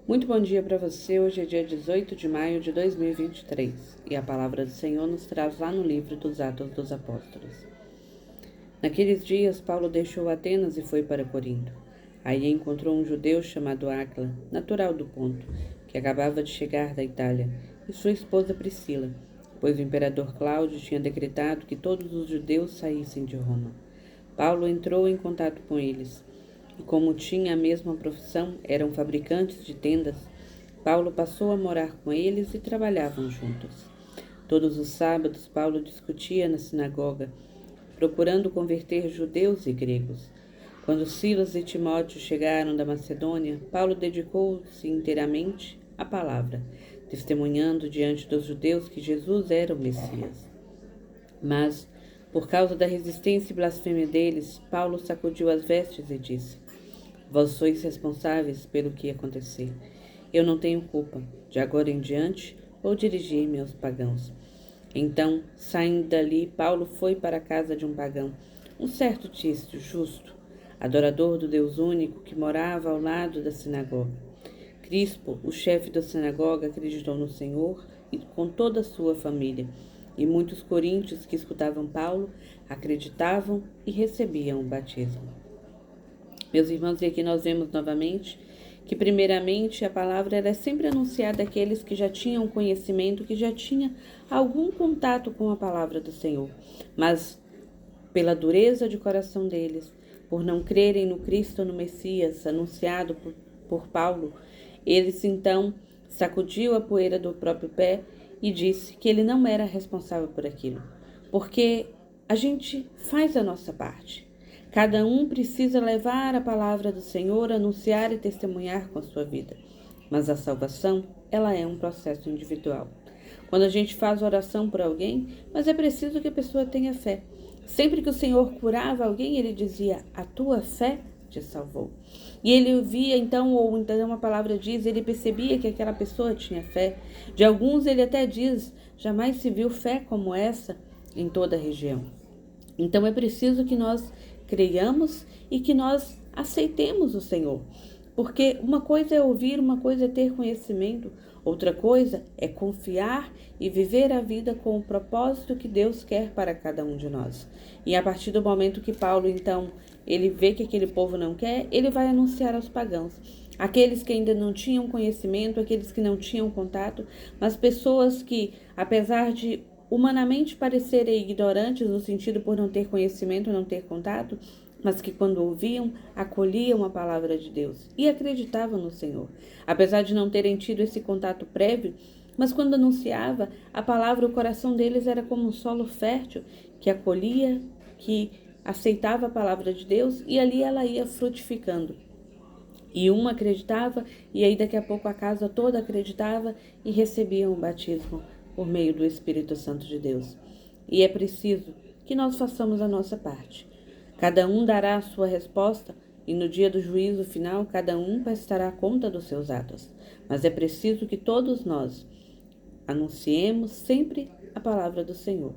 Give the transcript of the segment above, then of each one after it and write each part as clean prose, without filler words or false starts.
Muito bom dia para você. Hoje é dia 18 de maio de 2023 e a palavra do Senhor nos traz lá no livro dos Atos dos Apóstolos. Naqueles dias, Paulo deixou Atenas e foi para Corinto. Aí encontrou um judeu chamado Áquila, natural do Ponto, que acabava de chegar da Itália, e sua esposa Priscila, pois o imperador Cláudio tinha decretado que todos os judeus saíssem de Roma. Paulo entrou em contato com eles, e como tinha a mesma profissão, eram fabricantes de tendas, Paulo passou a morar com eles e trabalhavam juntos. Todos os sábados, Paulo discutia na sinagoga, procurando converter judeus e gregos. Quando Silas e Timóteo chegaram da Macedônia, Paulo dedicou-se inteiramente à palavra, testemunhando diante dos judeus que Jesus era o Messias. Mas, por causa da resistência e blasfêmia deles, Paulo sacudiu as vestes e disse: Vós sois responsáveis pelo que acontecer. Eu não tenho culpa. De agora em diante, vou dirigir-me aos pagãos. Então, saindo dali, Paulo foi para a casa de um pagão, um certo Tício, justo, adorador do Deus único, que morava ao lado da sinagoga. Crispo, o chefe da sinagoga, acreditou no Senhor e com toda a sua família. E muitos coríntios que escutavam Paulo acreditavam e recebiam o batismo. Meus irmãos, e aqui nós vemos novamente que, primeiramente, a palavra ela é sempre anunciada àqueles que já tinham conhecimento, que já tinham algum contato com a palavra do Senhor. Mas, pela dureza de coração deles, por não crerem no Cristo, no Messias, anunciado por Paulo, eles então sacudiu a poeira do próprio pé e disse que ele não era responsável por aquilo, porque a gente faz a nossa parte. Cada um precisa levar a palavra do Senhor, anunciar e testemunhar com a sua vida. Mas a salvação, ela é um processo individual. Quando a gente faz oração por alguém, mas é preciso que a pessoa tenha fé. Sempre que o Senhor curava alguém, ele dizia: a tua fé te salvou. E ele via então, ou então a palavra diz, ele percebia que aquela pessoa tinha fé. De alguns ele até diz: jamais se viu fé como essa em toda a região. Então é preciso que nós creiamos e que nós aceitemos o Senhor. Porque uma coisa é ouvir, uma coisa é ter conhecimento, outra coisa é confiar e viver a vida com o propósito que Deus quer para cada um de nós. E a partir do momento que Paulo, então, ele vê que aquele povo não quer, ele vai anunciar aos pagãos. Aqueles que ainda não tinham conhecimento, aqueles que não tinham contato, mas pessoas que, apesar de humanamente parecerem ignorantes no sentido por não ter conhecimento, não ter contato, mas que quando ouviam, acolhiam a palavra de Deus e acreditavam no Senhor. Apesar de não terem tido esse contato prévio, mas quando anunciava a palavra, o coração deles era como um solo fértil que acolhia, que aceitava a palavra de Deus e ali ela ia frutificando. E uma acreditava, e aí daqui a pouco a casa toda acreditava e recebiam o batismo por meio do Espírito Santo de Deus. E é preciso que nós façamos a nossa parte. Cada um dará a sua resposta e no dia do juízo final cada um prestará conta dos seus atos. Mas é preciso que todos nós anunciemos sempre a palavra do Senhor.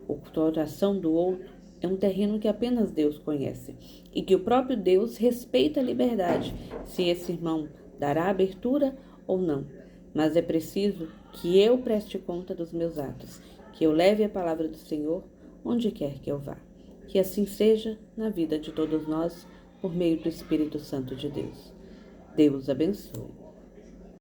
O coração do outro é um terreno que apenas Deus conhece e que o próprio Deus respeita a liberdade, se esse irmão dará abertura ou não. Mas é preciso que eu preste conta dos meus atos, que eu leve a palavra do Senhor onde quer que eu vá. Que assim seja na vida de todos nós, por meio do Espírito Santo de Deus. Deus abençoe.